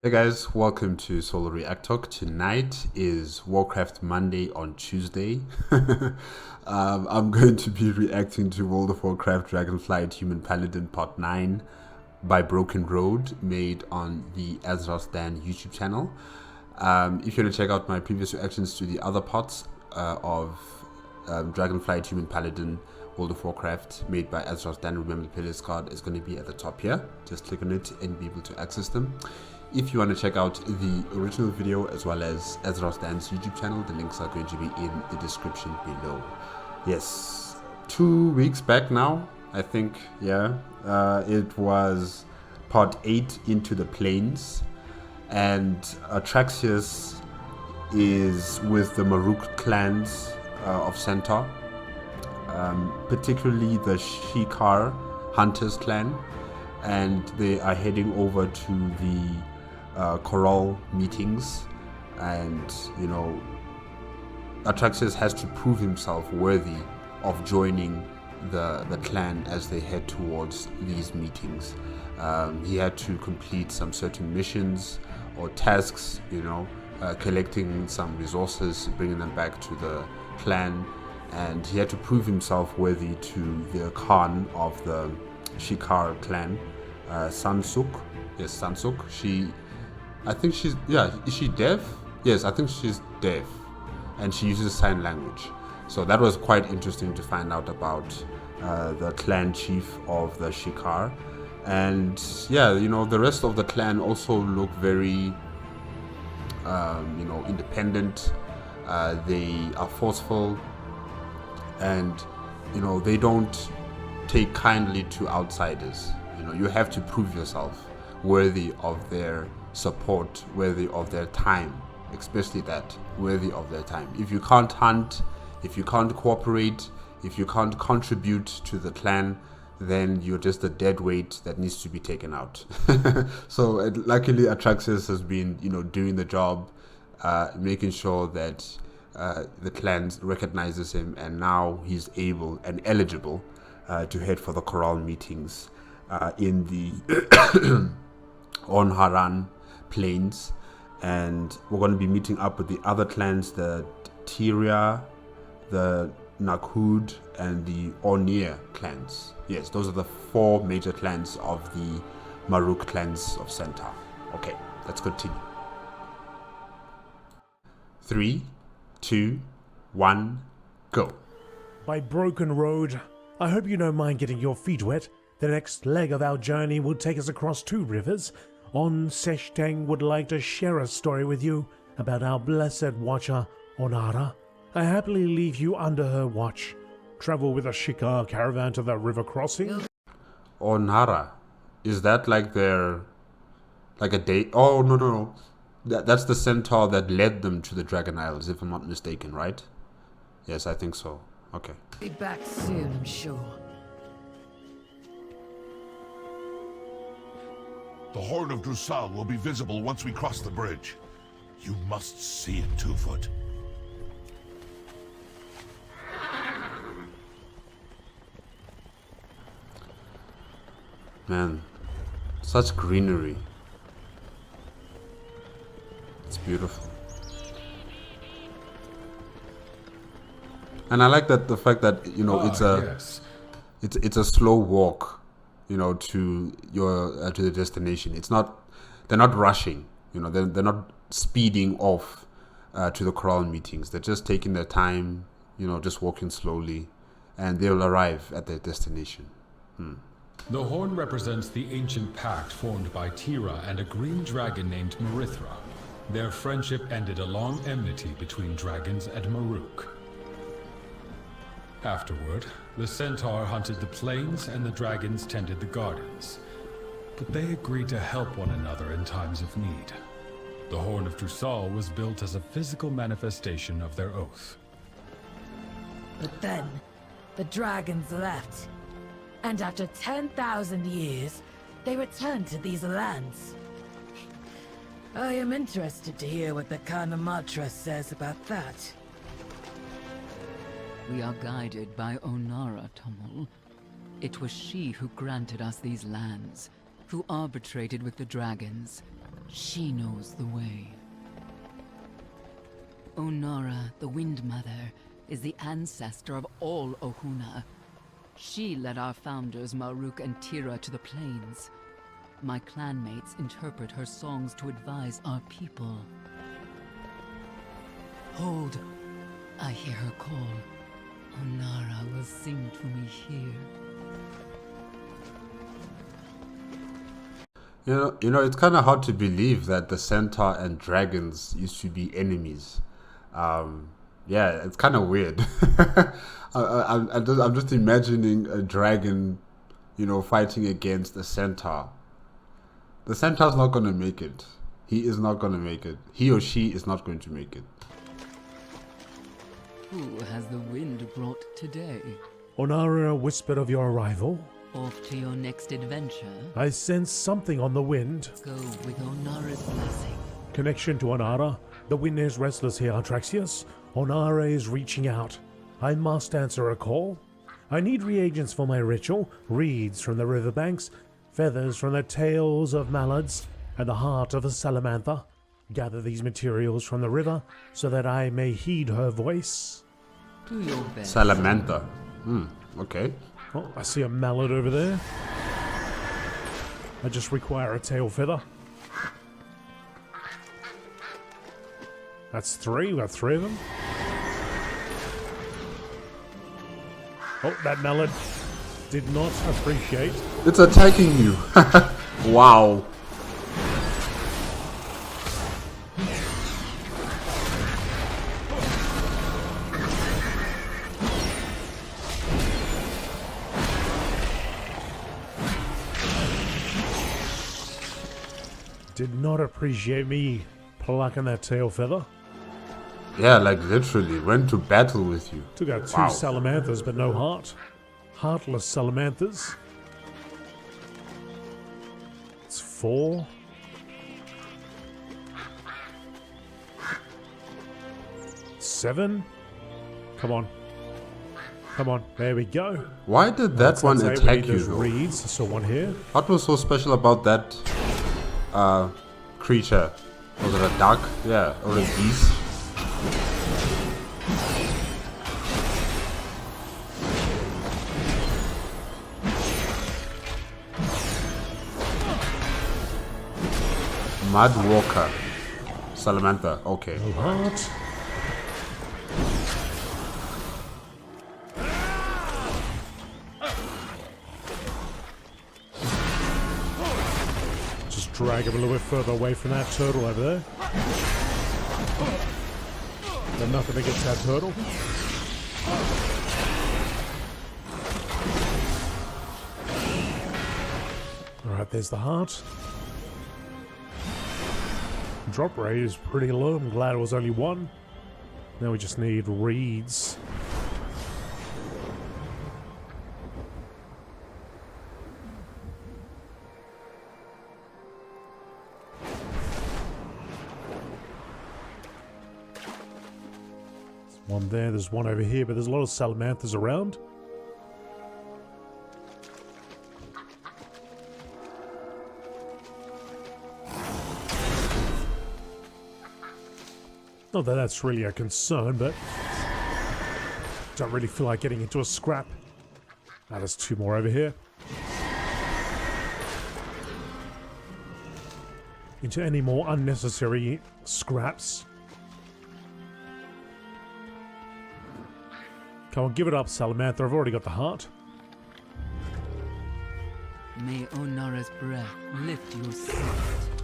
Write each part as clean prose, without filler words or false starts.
Hey guys, welcome to Solo ReacTalk. Tonight is Warcraft Monday on Tuesday. I'm going to be reacting to World of Warcraft Dragonflight Human Paladin Part 9 by Broken Road, made on the AzerothDan YouTube channel. If you want to check out my previous reactions to the other parts of Dragonflight Human Paladin World of Warcraft made by AzerothDan, remember the playlist card is going to be at the top here. Just click on it and be able to access them. If you want to check out the original video as well as AzerothDan's YouTube channel, the links are going to be in the description below. Yes, 2 weeks back now, I think, yeah, it was part 8 into the plains, and Artraxius is with the Maruk clans of Centaur, particularly the Shikar Hunters clan, and they are heading over to the Khural meetings, and you know, Artraxius has to prove himself worthy of joining the clan as they head towards these meetings. He had to complete some certain missions or tasks, you know, collecting some resources, bringing them back to the clan, and he had to prove himself worthy to the Khan of the Shikar clan, Sansuk. Yes, Sansuk. I think she's, yeah, is she deaf? Yes, I think she's deaf, and she uses sign language. So that was quite interesting to find out about the clan chief of the Shikar. And yeah, you know, the rest of the clan also look very, you know, independent. They are forceful, and you know, they don't take kindly to outsiders. You know, you have to prove yourself worthy of their support, worthy of their time, especially that, worthy of their time. If you can't hunt, if you can't cooperate, if you can't contribute to the clan, then you're just a dead weight that needs to be taken out. So luckily Artraxius has been, you know, doing the job, making sure that the clan recognizes him, and now he's able and eligible to head for the Khural meetings in the Onharan plains, and we're going to be meeting up with the other clans, the Tyria, the Nakhud, and the Onir clans. Yes, those are the 4 major clans of the Maruk clans of Centaur. Okay, let's continue. 3, 2, 1, go. By Broken Road, I hope you don't mind getting your feet wet. The next leg of our journey will take us across 2 rivers. On Seshtang would like to share a story with you about our blessed watcher, Onara. I happily leave you under her watch. Travel with a Shikar caravan to the river crossing. Onara, is that like their, like a day? Oh, no. That's the centaur that led them to the Dragon Isles, if I'm not mistaken, right? Yes, I think so. Okay. Be back soon, I'm sure. The Horn of Khural will be visible once we cross the bridge. You must see it, Two-Foot. Man, such greenery. It's beautiful. And I like that, the fact that, you know, it's a slow walk, you know, to your to the destination. It's not, they're not rushing, you know, they're not speeding off to the Khural meetings. They're just taking their time, you know, just walking slowly, and they'll arrive at their destination. The horn represents the ancient pact formed by Tira and a green dragon named Marithra. Their friendship ended a long enmity between dragons and Maruk. Afterward, the centaur hunted the plains and the dragons tended the gardens. But they agreed to help one another in times of need. The Horn of Khural was built as a physical manifestation of their oath. But then, the dragons left. And after 10,000 years, they returned to these lands. I am interested to hear what the Kanamatra says about that. We are guided by Onara, Tomul. It was she who granted us these lands, who arbitrated with the dragons, She knows the way. Onara, the Wind Mother, is the ancestor of all Ohuna. She led our founders Maruk and Tira to the plains. My clanmates interpret her songs to advise our people. Hold. I hear her call. Onara will sing to me here. It's kind of hard to believe that the centaur and dragons used to be enemies. Yeah, it's kind of weird. I'm just imagining a dragon, fighting against a centaur. The centaur's not going to make it. He is not going to make it. He or she is not going to make it. Who has the wind brought today? Onara whispered of your arrival. Off to your next adventure? I sense something on the wind. Go with Onara's blessing. Connection to Onara. The wind is restless here, Artraxius. Onara is reaching out. I must answer a call. I need reagents for my ritual, reeds from the riverbanks, feathers from the tails of mallards, and the heart of a salamander. Gather these materials from the river so that I may heed her voice. Do your best. Salamander. Okay. Oh, I see a mallard over there. I just require a tail feather. That's 3. We got 3 of them. Oh, that mallard did not appreciate. It's attacking you. Wow. Did not appreciate me plucking that tail feather. Yeah, like literally went to battle with you. Took out 2 Wow. salamanders, but no heart. Heartless salamanders. It's 4. Seven. Come on. Come on. There we go. Why did that one That's attack you those though? reeds. I saw one here. What was so special about that creature? Was it a duck? Yeah, or a geese? Mudwalker. Salamander, okay. No heart. Just drag him a little bit further away from that turtle over there. Got nothing against that turtle. Alright, there's the heart. Drop rate is pretty low. I'm glad it was only 1. Now we just need reeds. There's one there, there's one over here, but there's a lot of salamanders around. Not that that's really a concern, but don't really feel like getting into a scrap. Ah, there's 2 more over here. Into any more unnecessary scraps. Come on, give it up, Salamander. I've already got the heart. May Onara's breath lift your spirit.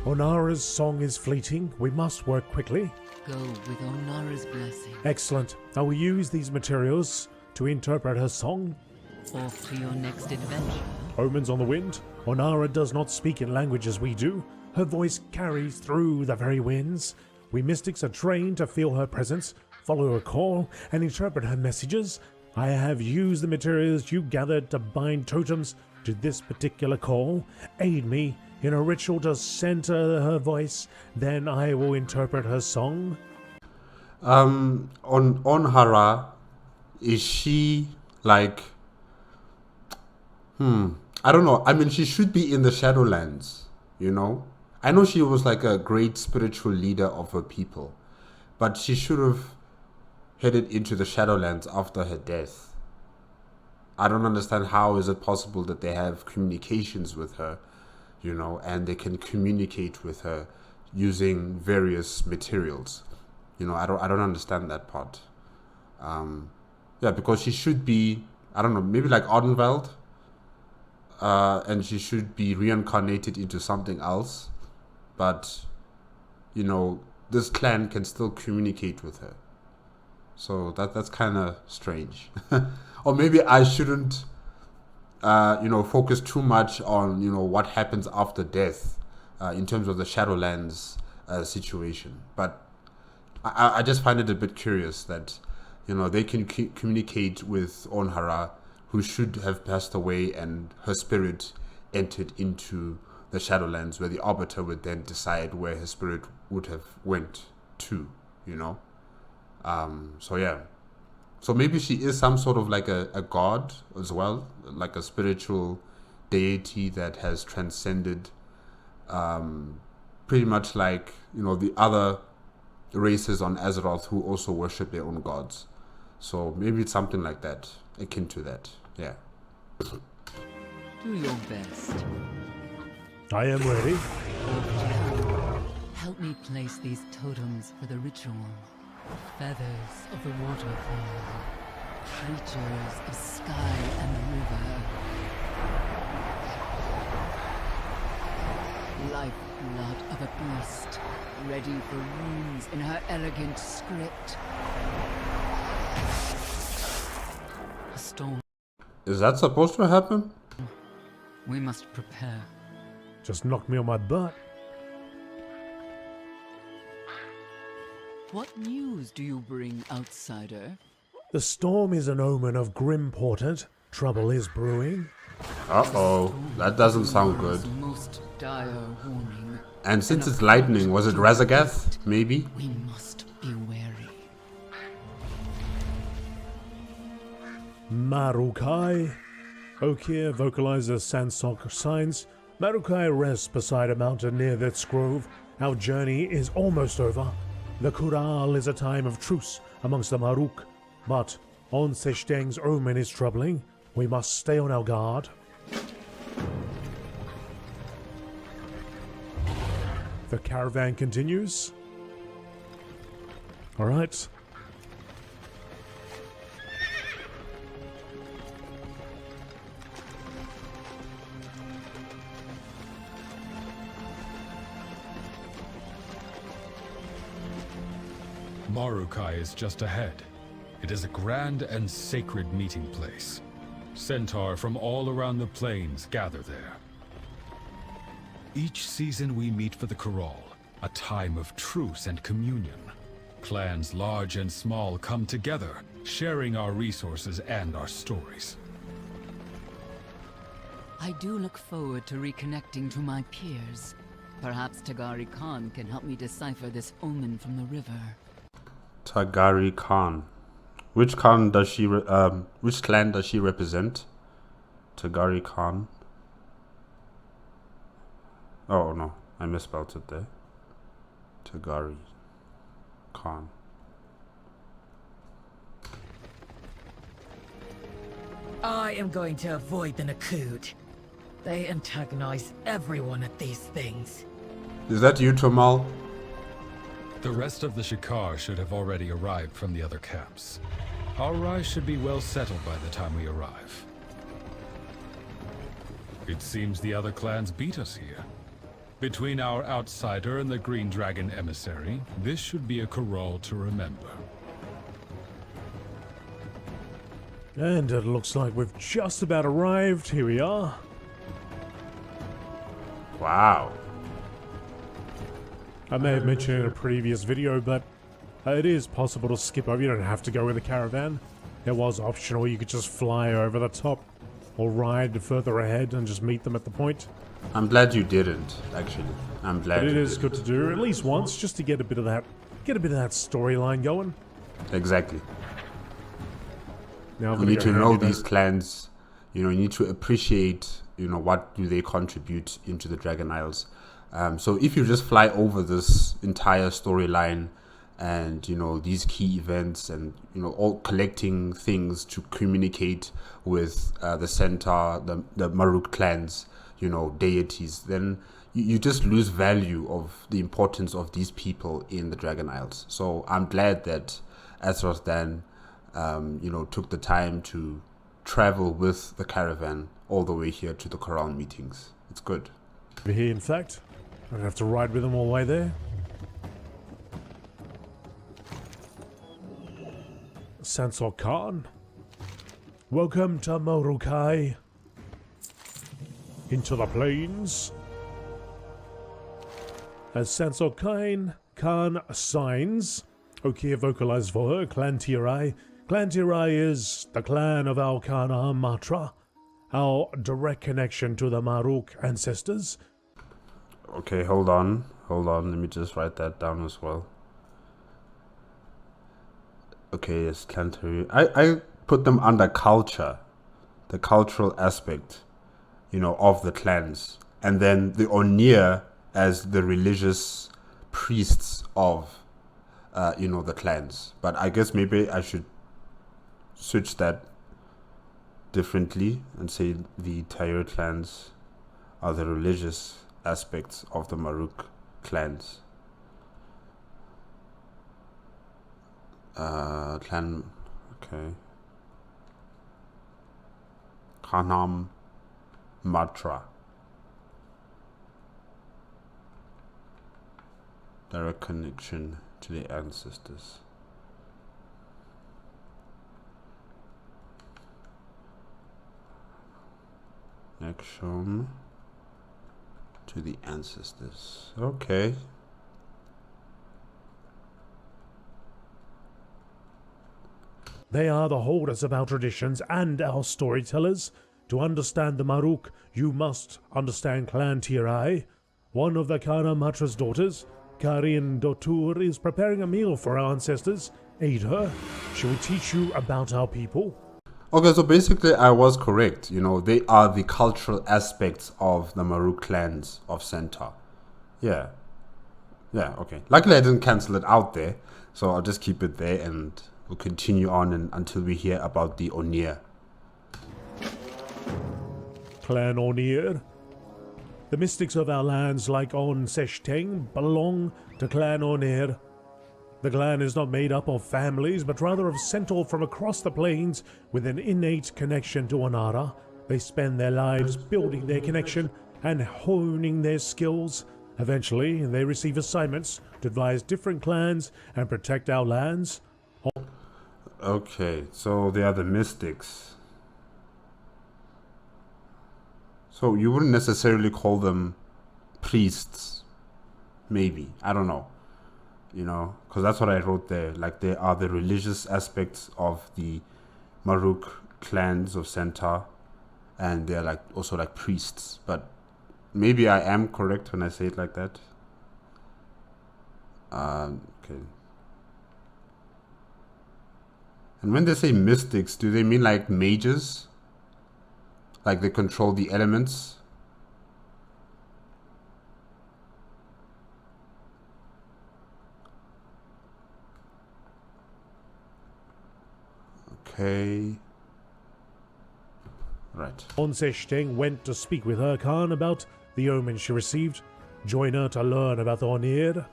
Onara's song is fleeting. We must work quickly. Go with Onara's blessing. Excellent. I will use these materials to interpret her song. Off to your next adventure. Omens on the wind. Onara does not speak in languages we do. Her voice carries through the very winds. We mystics are trained to feel her presence, follow her call, and interpret her messages. I have used the materials you gathered to bind totems to this particular call. Aid me in a ritual to center her voice, then I will interpret her song. On Onhara, is she like I don't know. I mean, she should be in the Shadowlands, I know she was like a great spiritual leader of her people, but she should have headed into the Shadowlands after her death. I don't understand how is it possible that they have communications with her, you know, and they can communicate with her using various materials. You know, I don't understand that part. Yeah, because she should be, I don't know, maybe like Odenwald, and she should be reincarnated into something else. But, you know, this clan can still communicate with her. So that's kind of strange. Or maybe I shouldn't, you know, focus too much on, you know, what happens after death in terms of the Shadowlands situation. But I just find it a bit curious that, you know, they can communicate with Onhara, who should have passed away, and her spirit entered into the Shadowlands, where the Arbiter would then decide where her spirit would have went to, you know. So yeah. So maybe she is some sort of like a god as well, like a spiritual deity that has transcended pretty much like, you know, the other races on Azeroth who also worship their own gods. So maybe it's something like that, akin to that. Yeah. Do your best. I am ready. Help me place these totems for the ritual. Feathers of the waterfall, creatures of sky and river, lifeblood of a beast, ready for runes in her elegant script. A storm. Is that supposed to happen? We must prepare. Just knock me on my butt. What news do you bring, outsider? The storm is an omen of grim portent. Trouble is brewing. Uh-oh, that doesn't sound good. Most dire warning. And since it's lightning, was it Razagath? Maybe? We must be wary. Marukai. Okir vocalizes Sansok signs. Marukai rests beside a mountain near this grove. Our journey is almost over. The Khural is a time of truce amongst the Maruk, but On Seshteng's omen is troubling. We must stay on our guard. The caravan continues. All right. Marukai is just ahead. It is a grand and sacred meeting place. Centaur from all around the plains gather there. Each season we meet for the Khural, a time of truce and communion. Clans large and small come together, sharing our resources and our stories. I do look forward to reconnecting to my peers. Perhaps Tagari Khan can help me decipher this omen from the river. Tagari Khan. Which Khan does she? Which clan does she represent? Tagari Khan. Oh no, I misspelled it there. Tagari Khan. I am going to avoid the Nakud. They antagonize everyone at these things. Is that you, Tomal? The rest of the Shikar should have already arrived from the other camps. Our rise should be well settled by the time we arrive. It seems the other clans beat us here. Between our outsider and the Green Dragon emissary, this should be a Khural to remember. And it looks like we've just about arrived. Here we are. Wow. I may have mentioned in a previous video, but it is possible to skip over. You don't have to go with a caravan. It was optional. You could just fly over the top or ride further ahead and just meet them at the point. I'm glad you didn't, actually. I'm glad But it you is good to do at least once, just to get a bit of that storyline going. Exactly. Now You need to know these clans. You know, you need to appreciate, you know, what do they contribute into the Dragon Isles. So if you just fly over this entire storyline and, you know, these key events and, you know, all collecting things to communicate with the centaur, the Maruk clans, you know, deities, then you just lose value of the importance of these people in the Dragon Isles. So I'm glad that AzerothDan, you know, took the time to travel with the caravan all the way here to the Khural meetings. It's good. Over here, in fact. I don't have to ride with them all the way there. Sansor Khan. Welcome to Morukai. Into the plains. As Sansor Khan signs, Okia vocalized for her, Clan Tirai. Clan Tirai is the clan of Alkana Matra, our direct connection to the Maruk ancestors. Okay, hold on. Let me just write that down as well. Okay, yes, Clan Tirai. I put them under culture, the cultural aspect, you know, of the clans, and then the Onir as the religious priests of, you know, the clans. But I guess maybe I should switch that differently and say the Tirai clans are the religious aspects of the Maruk clans. Clan, okay. Khanam Matra. Direct connection to the ancestors. Connection to the ancestors. Okay. They are the holders of our traditions and our storytellers. To understand the Maruk, you must understand Clan Tirai. One of the Kana Matra's daughters, Karin Dotur, is preparing a meal for our ancestors. Aid her. She will teach you about our people. Okay, so basically I was correct. You know, they are the cultural aspects of the Maruk clans of Centaur. Yeah. Yeah, okay. Luckily I didn't cancel it out there, so I'll just keep it there and we'll continue on until we hear about the Onir. Clan Onir. The mystics of our lands, like On Seshteng, belong to Clan Onir. The clan is not made up of families, but rather of centaur from across the plains with an innate connection to Onara. They spend their lives building their connection and honing their skills. Eventually, they receive assignments to advise different clans and protect our lands. Okay, so they are the mystics. So you wouldn't necessarily call them priests. Maybe. I don't know. You know, because that's what I wrote there. Like, they are the religious aspects of the Maruk clans of Centaur. And they're like also like priests. But maybe I am correct when I say it like that. Okay. And when they say mystics, do they mean like mages? Like they control the elements? Okay. Right. On Seshteng went to speak with her Khan about the omen she received. Join her to learn about the Onir.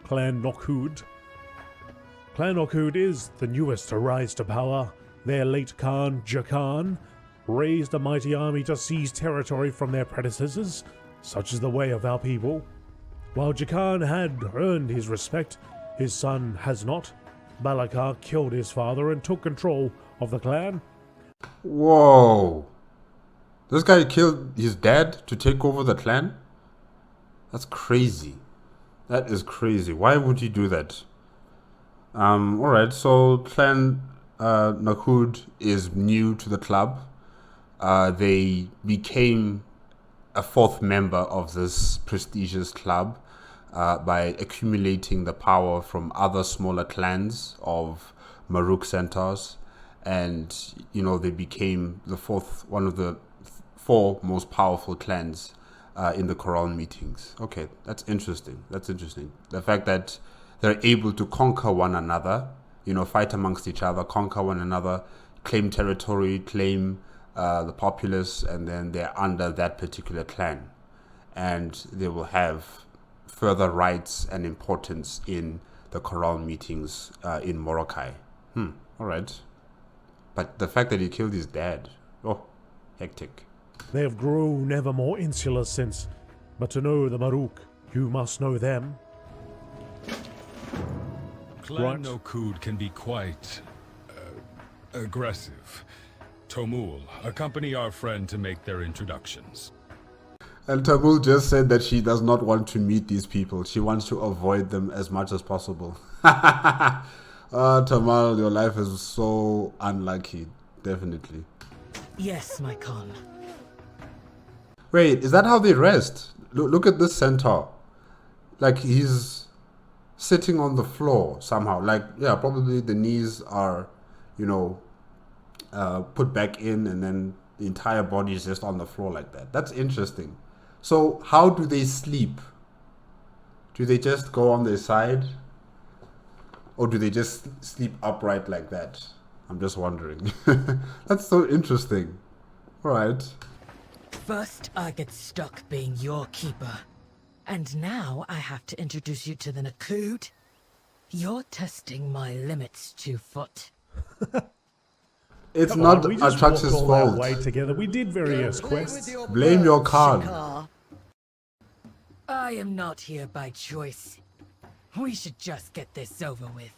Clan Nokhud. Clan Nokhud is the newest to rise to power. Their late Khan, Jakan, raised a mighty army to seize territory from their predecessors. Such is the way of our people. While Jakan had earned his respect, his son has not. Balakar killed his father and took control of the clan. Whoa. This guy killed his dad to take over the clan? That's crazy. That is crazy. Why would he do that? Alright, so Clan Nokhud is new to the club. They became a fourth member of this prestigious club by accumulating the power from other smaller clans of Maruk centaurs. And, you know, they became one of the four most powerful clans in the Khural meetings. Okay, that's interesting. That's interesting. The fact that they're able to conquer one another, you know, fight amongst each other, conquer one another, claim territory, claim the populace, and then they're under that particular clan. And they will have further rights and importance in the Khural meetings in Morokai. All right. But the fact that he killed his dad, oh, hectic. They have grown ever more insular since, but to know the Maruk, you must know them. Clan Right. Nokud can be quite aggressive. Tomul, accompany our friend to make their introductions. And Tamul just said that she does not want to meet these people. She wants to avoid them as much as possible. Tamal, your life is so unlucky. Definitely. Yes, my Khan. Wait, is that how they rest? Look at this centaur. Like, he's sitting on the floor somehow. Like, yeah, probably the knees are, you know, put back in, and then the entire body is just on the floor like that. That's interesting. So how do they sleep? Do they just go on their side? Or do they just sleep upright like that? I'm just wondering. That's so interesting. Alright. First, I get stuck being your keeper. And now I have to introduce you to the Nokud. You're testing my limits, 2-foot. It's Come not on, we just walked Artraxius' all our fault. way together. We did various quests. Blame your Khan. I am not here by choice. We should just get this over with.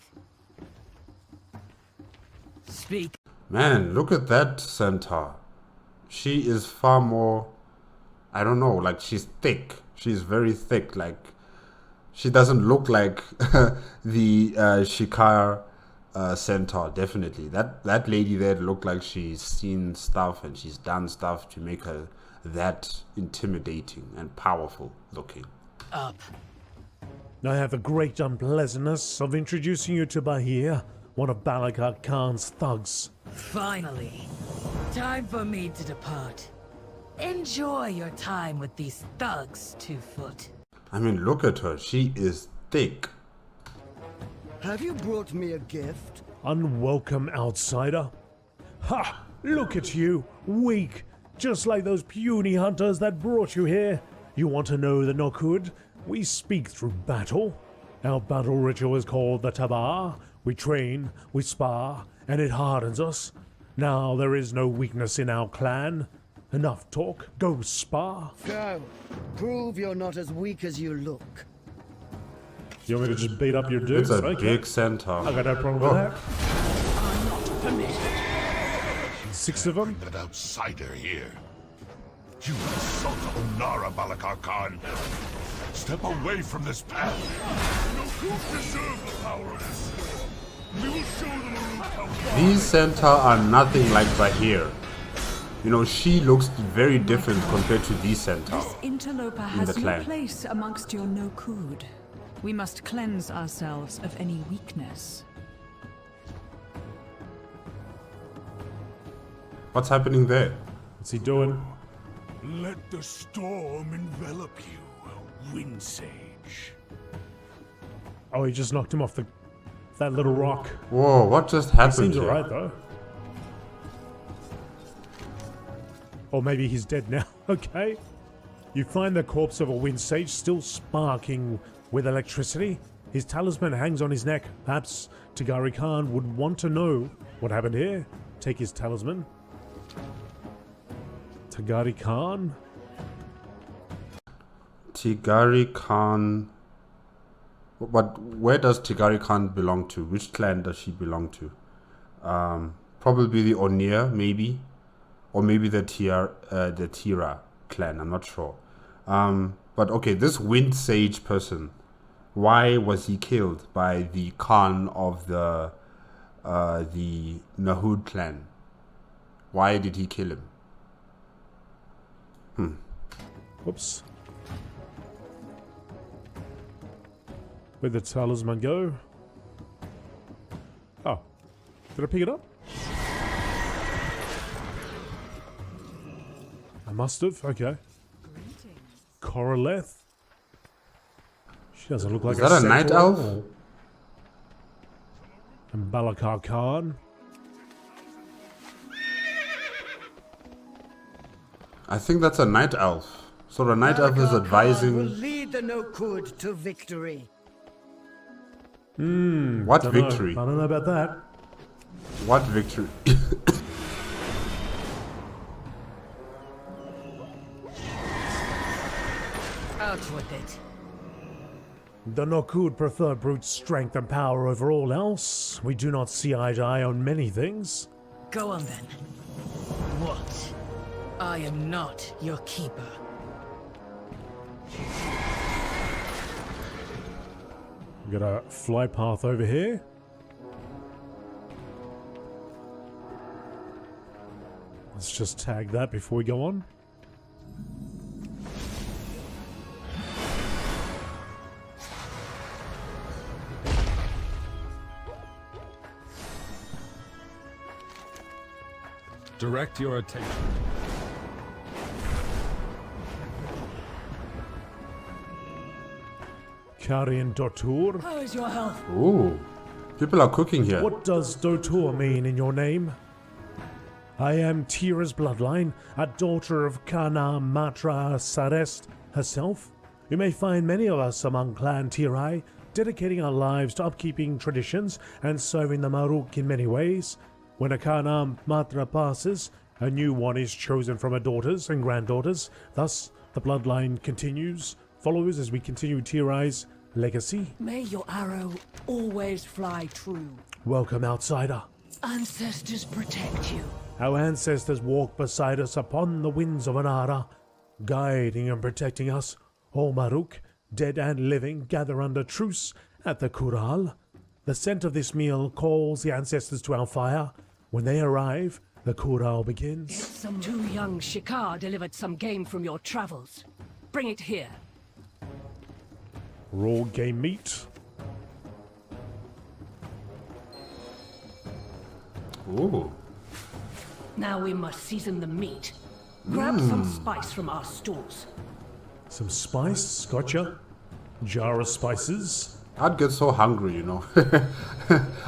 Speak. Man, look at that centaur. She is far more, I don't know, like she's thick. She's very thick. Like, she doesn't look like the Shikar centaur, definitely. That lady there looked like she's seen stuff and she's done stuff to make her that intimidating and powerful looking. Up. I have the great unpleasantness of introducing you to Bahir, one of Balakar Khan's thugs. Finally. Time for me to depart. Enjoy your time with these thugs, 2-foot. I mean, look at her. She is thick. Have you brought me a gift? Unwelcome outsider. Ha! Look at you, weak, just like those puny hunters that brought you here. You want to know the Nokud? We speak through battle. Our battle ritual is called the Tabar. We train, we spar, and it hardens us. Now there is no weakness in our clan. Enough talk, go spar. Go. Prove you're not as weak as you look. You want me to just beat up your It's dudes? a Okay. big centaur. I got no problem with that. 6 of them? Bring that outsider here. You insult Onara, Balakar Khan. Step away from this path. You deserve the power of this. We will show them how. These centaur are nothing like Bahir. You know, she looks very different compared to these centaur. This interloper the has no clan. place amongst your Nokud. We must cleanse ourselves of any weakness. What's happening there? What's he doing? Let the storm envelop you, Wind Sage. Oh, he just knocked him off that little rock. Whoa, what just happened Seems here? alright though. Or maybe he's dead now. Okay. You find the corpse of a wind sage still sparking with electricity. His talisman hangs on his neck. Perhaps Tigari Khan would want to know what happened here. Take his talisman. Tigari Khan? Tigari Khan. But where does Tigari Khan belong to? Which clan does she belong to? Probably the Onir, maybe. Or maybe the Tira clan, I'm not sure. But okay, this Wind Sage person, why was he killed by the Khan of the Nahud clan? Why did he kill him? Whoops. Where'd the talisman go? Oh. Did I pick it up? I must have. Okay. Koroleth. She doesn't look like Is that a night centaur elf? at all. And Balakar Khan. I think that's a night elf. So the night elf is Balakar Khan will advising. lead the Nokud to victory. What victory? I don't know about that. What victory? Out with it. The Nokud prefer brute strength and power over all else. We do not see eye to eye on many things. Go on then. What? I am not your keeper. We got a fly path over here. Let's just tag that before we go on. Direct your attention. Karian Dotur. How is your health? Ooh. People are cooking here. What does Dotur mean in your name? I am Tira's bloodline, a daughter of Kana Matra Sarest herself. You may find many of us among Clan Tirai, dedicating our lives to upkeeping traditions and serving the Maruk in many ways. When a Kana Matra passes, a new one is chosen from her daughters and granddaughters. Thus, the bloodline follows as we continue Tirai's legacy. May your arrow always fly true. Welcome, outsider. Ancestors protect you. Our ancestors walk beside us upon the winds of Anara, guiding and protecting us. All Maruk, dead and living, gather under truce at the Khural. The scent of this meal calls the ancestors to our fire. When they arrive, the Khural begins. Some two young Shikar delivered some game from your travels. Bring it here. Raw game meat. Ooh. Now we must season the meat. Grab some spice from our stores. Some spice, gotcha. Jar of spices. I'd get so hungry, you know.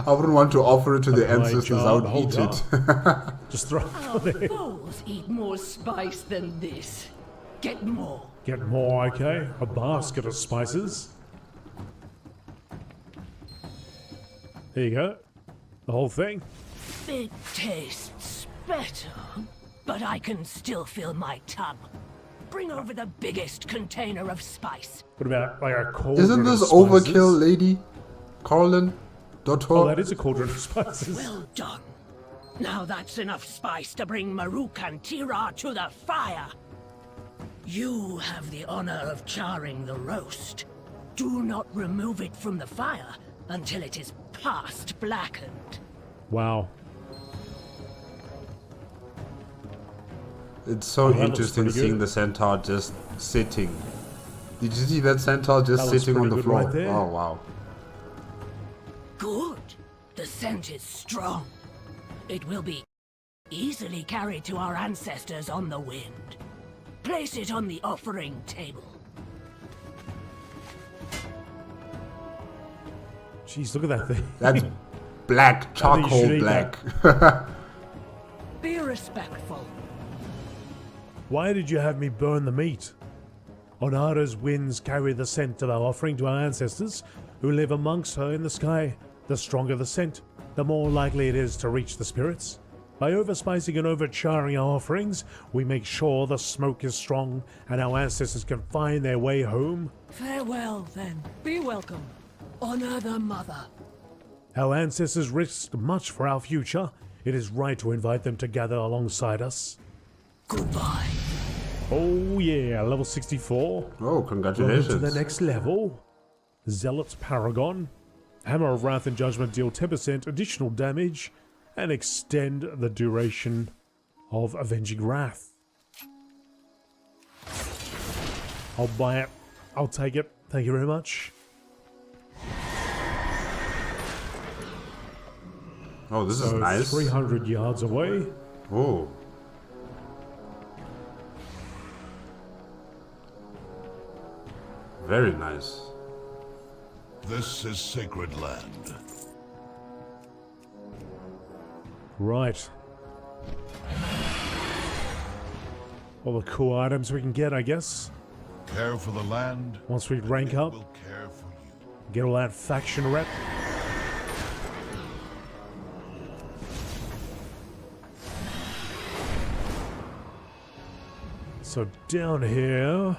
I wouldn't want to offer it to the Apply ancestors. jar, I would hold eat it. Just throw Our it there. foes eat more spice than this. Get more. Get more, okay. A basket of spices. There you go. The whole thing. It tastes better, but I can still feel my tongue. Bring over the biggest container of spice. What about like a cauldron Isn't this of spices? overkill, lady? Carlin? Doctor? Oh, that is a cauldron of spices. Well done. Now that's enough spice to bring Maruk and Tira to the fire. You have the honor of charring the roast. Do not remove it from the fire until it is past blackened. Wow. It's so Oh, that looks interesting pretty seeing good. the centaur just sitting. Did you see that centaur just That looks sitting on pretty the good floor? right there. Oh, wow. Good. The scent is strong. It will be easily carried to our ancestors on the wind. Place it on the offering table. Jeez, look at that thing. That's black, think you charcoal should eat black. Be respectful. Why did you have me burn the meat? Onara's winds carry the scent of our offering to our ancestors, who live amongst her in the sky. The stronger the scent, the more likely it is to reach the spirits. By overspicing and overcharring our offerings, we make sure the smoke is strong and our ancestors can find their way home. Farewell, then. Be welcome. Honor the mother. Our ancestors risked much for our future. It is right to invite them to gather alongside us. Goodbye. Oh yeah, level 64. Oh, Welcome congratulations. to the next level. Zealot's Paragon. Hammer of Wrath and Judgment deal 10% additional damage and extend the duration of Avenging Wrath. I'll buy it. I'll take it. Thank you very much. Oh, this is So nice. 300 yards away. Oh. very nice. This is sacred land. Right. All the cool items we can get, I guess. Care for the land. Once we rank up, Will care for you. get all that faction rep. So down here,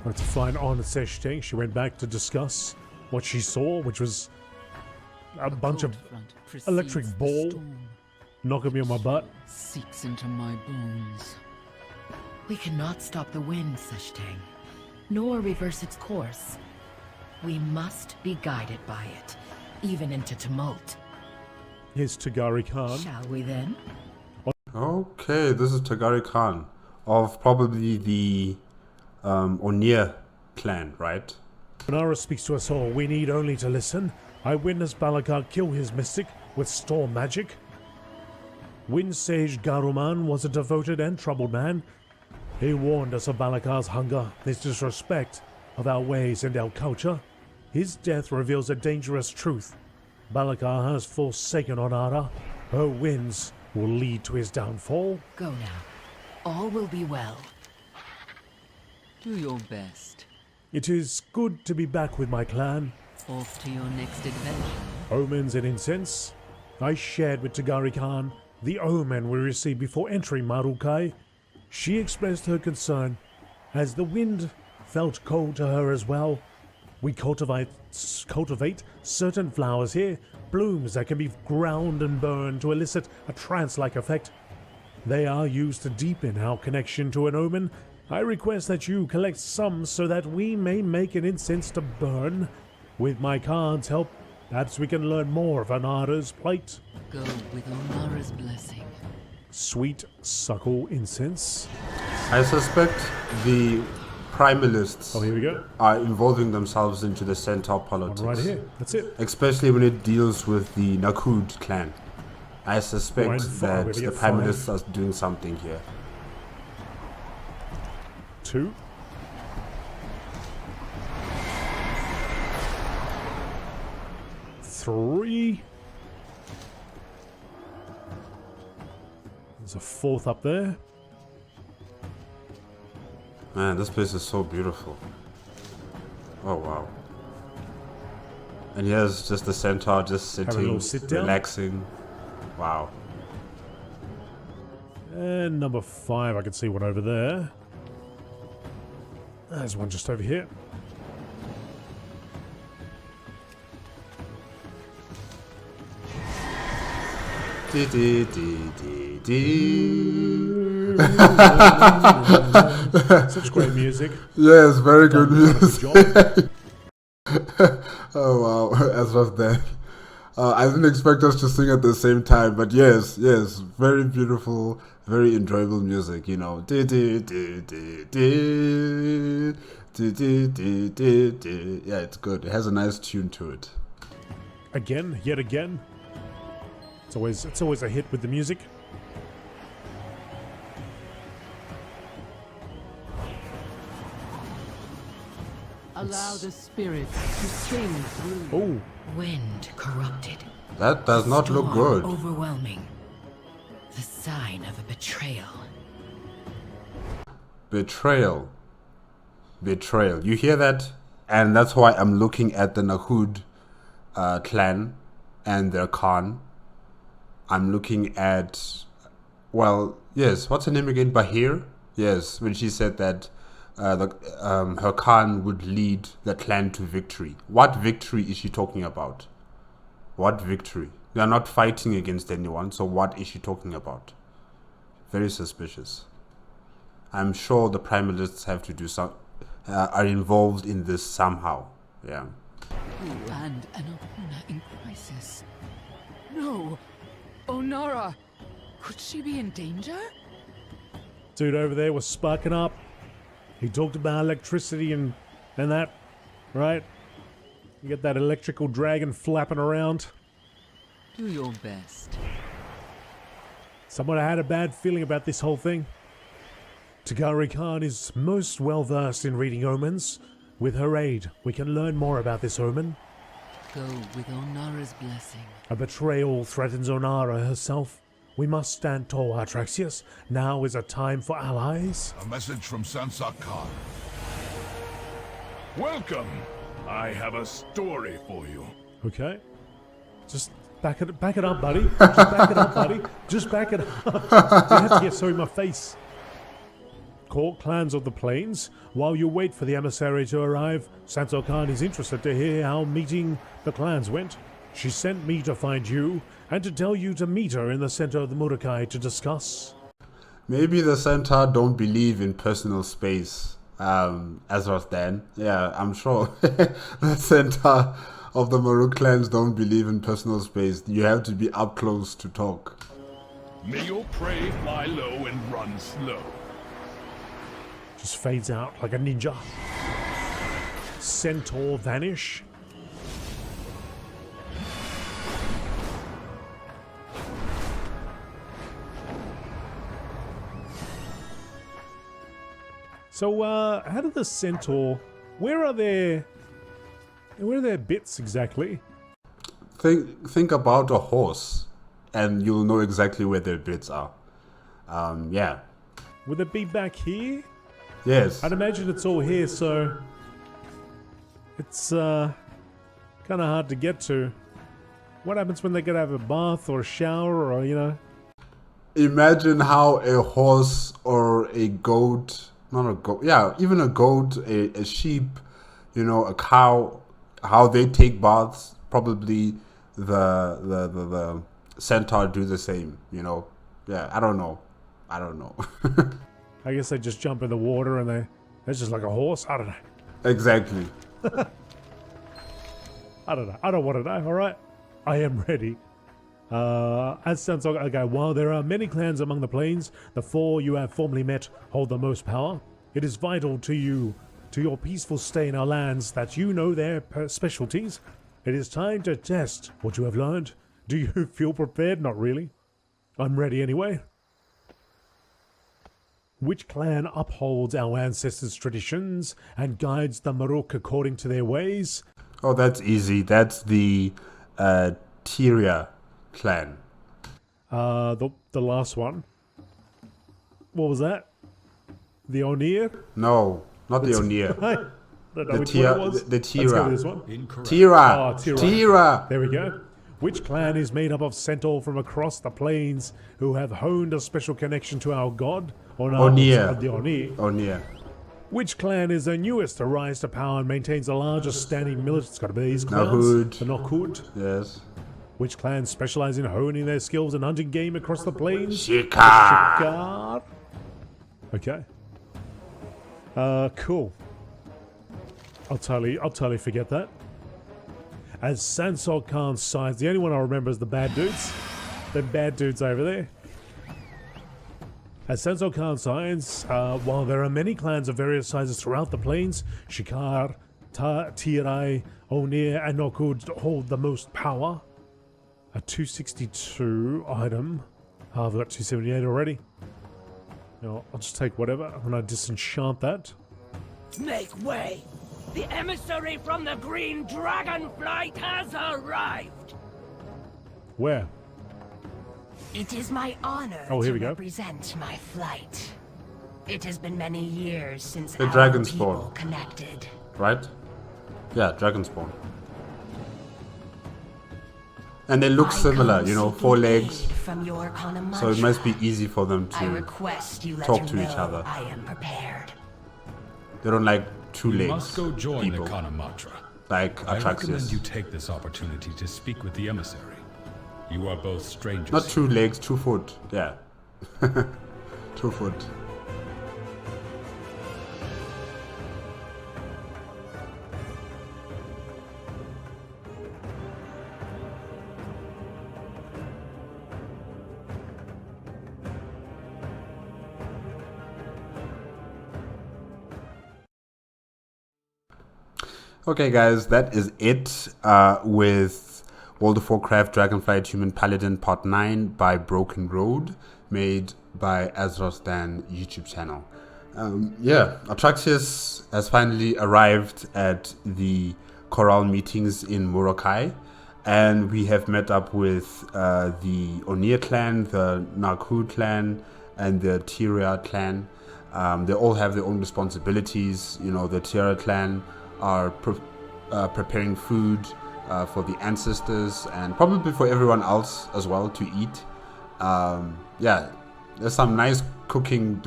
let's find on Seshting. She went back to discuss what she saw, which was a bunch of electric ball knocking me on my butt. Seeps into my bones. We cannot stop the wind, Seshtang, nor reverse its course. We must be guided by it, even into tumult. Here's Tagari Khan. Shall we then? Okay, this is Tagari Khan of probably the Onir clan, right? Nara speaks to us all. We need only to listen. I witnessed Balakar kill his mystic with storm magic. Wind Sage Garuman was a devoted and troubled man. He warned us of Balakar's hunger, his disrespect of our ways and our culture. His death reveals a dangerous truth. Balakar has forsaken Onara. Her winds will lead to his downfall. Go now. All will be well. Do your best. It is good to be back with my clan. Off to your next adventure. Omens and incense. I shared with Tagari Khan the omen we received before entering Marukai. She expressed her concern, as the wind felt cold to her as well. We cultivate certain flowers here, blooms that can be ground and burned to elicit a trance-like effect. They are used to deepen our connection to an omen. I request that you collect some so that we may make an incense to burn. With my Khan's help, perhaps we can learn more of Onara's plight. Go with Onara's blessing. Sweet suckle incense. I suspect the primalists Oh, here we go. are involving themselves into the centaur politics. One right here. That's it. Especially when it deals with the Nakud clan. I suspect Right, that we the get primalists are doing something here. 2. Three. There's a 4th up there. Man, this place is so beautiful. Oh wow. And here's just the centaur just Have a sitting, little sit down. relaxing. Wow. And number 5, I can see one over there. There's one just over here. Such great music. Yes, very good Done a music. job. Oh wow, AzerothDan. I didn't expect us to sing at the same time, but yes, very beautiful, very enjoyable music, you know. Yeah, it's good. It has a nice tune to it. Again, yet again. It's always a hit with the music. Allow the spirits to sing through. Oh, Wind corrupted. That does not look Storm good. overwhelming. The sign of a betrayal. Betrayal. You hear that? And that's why I'm looking at the Nahud clan and their Khan. I'm looking at, well, yes, what's her name again? Bahir? Yes, when she said that her Khan would lead the clan to victory. What victory is she talking about? What victory? We are not fighting against anyone, so what is she talking about? Very suspicious. I'm sure the primalists have to do some, are involved in this somehow. Yeah. And an Ohuna in crisis. No! Onara! Could she be in danger? dude over there was sparking up. He talked about electricity and that, right? You get that electrical dragon flapping around. Do your best. Someone had a bad feeling about this whole thing. Tagari Khan is most well versed in reading omens. With her aid, we can learn more about this omen. Go with Onara's blessing. A betrayal threatens Onara herself. We must stand tall, Artraxius. Now is a time for allies. A message from Sansa Khan. Welcome. I have a story for you. Okay. Just back it up, buddy. Just back it up, buddy. Just back it up. You have to get so in my face. Court clans of the plains. While you wait for the emissary to arrive, Sansa Khan is interested to hear how meeting the clans went. She sent me to find you and to tell you to meet her in the center of the Mordecai to discuss. Maybe the Centaur don't believe in personal space. AzerothDan. Yeah, I'm sure the Centaur of the Maruk clans don't believe in personal space. You have to be up close to talk. May your prey fly low and run slow. Just fades out like a ninja. Centaur vanish. So, how did the Centaur... Where are their bits exactly? Think about a horse, and you'll know exactly where their bits are. Yeah. Would it be back here? Yes. I'd imagine it's all here, so... It's, kind of hard to get to. What happens when they gotta have a bath or a shower or, you know... Imagine how a horse or a goat... Not a goat. Yeah, even a goat, a sheep, you know, a cow, how they take baths. Probably the centaur do the same, you know. Yeah, I don't know. I guess they just jump in the water and they're just like a horse. I don't know. Exactly. I don't know. I don't want to know, alright? I am ready. As Sansa, okay, while there are many clans among the plains, the four you have formerly met hold the most power. It is vital to you, to your peaceful stay in our lands, that you know their specialties. It is time to test what you have learned. Do you feel prepared? Not really. I'm ready anyway. Which clan upholds our ancestors' traditions and guides the Maruk according to their ways? Oh, that's easy. That's the Tyria clan. The last one. What was that? The Onir? No, not the Onir. I don't know which one it was. The Let's go with Tira. this one. Tira. Oh, Tira. Tira. There we go. Which clan is made up of centaur from across the plains who have honed a special connection to our god? Onir. The Onir. Onir. Which clan is the newest to rise to power and maintains the largest standing military? It's got to be these clans. Nahud. The Nokhud. Yes. Which clans specialize in honing their skills and hunting game across the plains? Shikar. Shikar. Okay. Cool. I'll totally forget that. As Sansa Khan's sides, the only one I remember is the bad dudes. The bad dudes over there. As Sansa Khan's sides, while there are many clans of various sizes throughout the plains, Shikar, Tirai, Onir, and Nokhud hold the most power. A 262 item. Oh, I've got 278 already. No, I'll just take whatever when I disenchant that. Make way! The emissary from the Green Dragonflight has arrived! Where? It is my honor here we to go. represent my flight. It has been many years since The our dragon people spawn. connected. Right? Yeah, dragon spawn. And they look similar, you know, 4 legs. From your So it must be easy for them I to request you let talk her to each know other. I am prepared. They don't like 2 You legs. must go join people, the Kanamatra. like I recommend Artraxius. you take this opportunity to speak with the emissary. You are both strangers. Not 2 legs, 2 foot. Yeah. 2 foot. Okay guys, that is it with World of Warcraft Dragonflight Human Paladin Part 9 by Broken Road, made by AzerothDan YouTube channel. Yeah, Artraxius has finally arrived at the Khural meetings in Morokai, and we have met up with the Onir clan, the Nakud clan, and the Tyria clan. They all have their own responsibilities. You know, the Tyria clan are preparing food for the ancestors and probably for everyone else as well to eat. Yeah, there's some nice cooking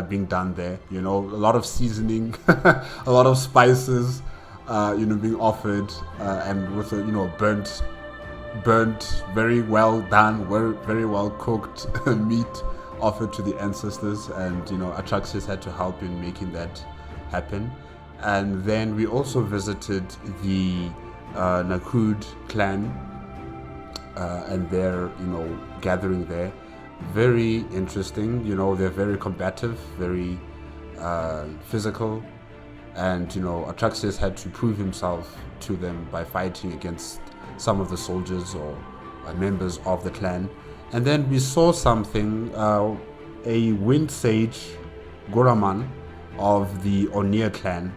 being done there. You know, a lot of seasoning, a lot of spices, you know, being offered, and with a, you know, burnt, very well done, very well cooked meat offered to the ancestors. And you know, Artraxius had to help in making that happen. And then we also visited the Nakud clan and their, you know, gathering there. Very interesting. You know, they're very combative, very physical, and you know, Artraxius had to prove himself to them by fighting against some of the soldiers or members of the clan. And then we saw something, a wind sage Guraman of the Onir clan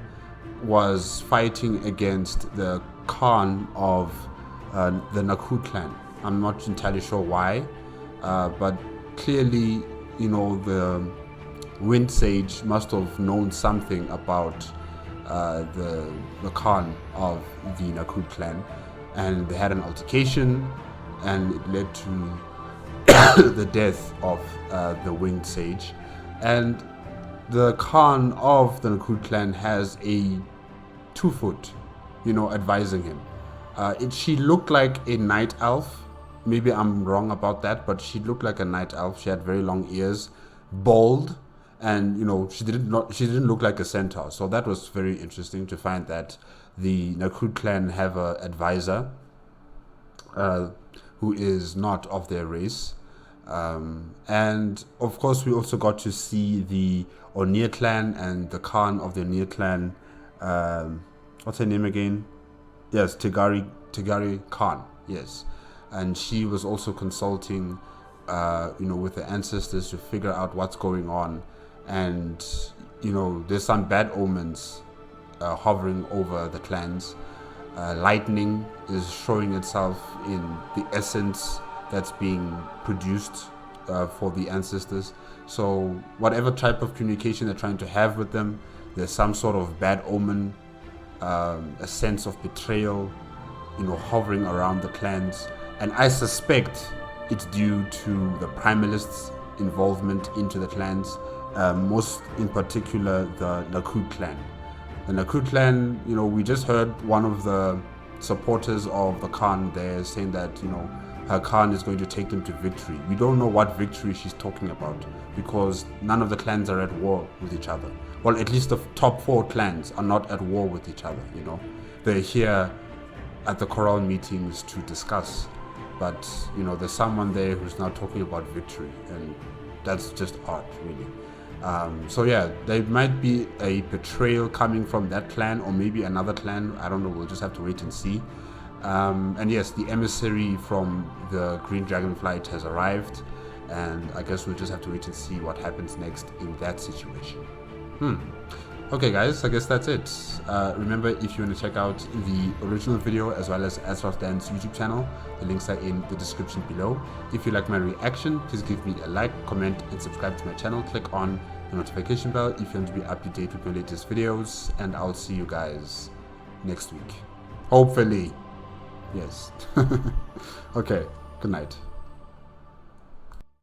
was fighting against the Khan of the Nakud clan. I'm not entirely sure why, but clearly, you know, the wind sage must have known something about the Khan of the Nakud clan, and they had an altercation, and it led to the death of the winged sage. And the Khan of the Nakud clan has a 2-foot, you know, advising him. She looked like a night elf. Maybe I'm wrong about that, but she looked like a night elf. She had very long ears, bald, and you know, she didn't look like a centaur. So that was very interesting to find that the Nakud clan have a advisor who is not of their race. And of course, we also got to see the Onir clan and the Khan of the Onir clan. What's her name again? Yes, Tigari Khan. Yes, and she was also consulting, you know, with the ancestors to figure out what's going on. And you know, there's some bad omens hovering over the clans. Lightning is showing itself in the essence that's being produced for the ancestors. So whatever type of communication they're trying to have with them, there's some sort of bad omen, a sense of betrayal, you know, hovering around the clans. And I suspect it's due to the primalists' involvement into the clans, most in particular the Nakud clan. The Nakud clan, you know, we just heard one of the supporters of the Khan there saying that, you know, her Khan is going to take them to victory. We don't know what victory she's talking about, because none of the clans are at war with each other. Well, at least the top 4 clans are not at war with each other, you know. They're here at the Khural meetings to discuss. But, you know, there's someone there who's now talking about victory, and that's just odd, really. So yeah, there might be a betrayal coming from that clan, or maybe another clan. I don't know, we'll just have to wait and see. And yes, the emissary from the Green Dragonflight has arrived, and I guess we'll just have to wait and see what happens next in that situation. Okay guys, I guess that's it. Remember, if you want to check out the original video as well as AzerothDan's YouTube channel, the links are in the description below. If you like my reaction, please give me a like, comment, and subscribe to my channel. Click on the notification bell if you want to be up to date with my latest videos, and I'll see you guys next week. Hopefully. Yes. Okay, good night.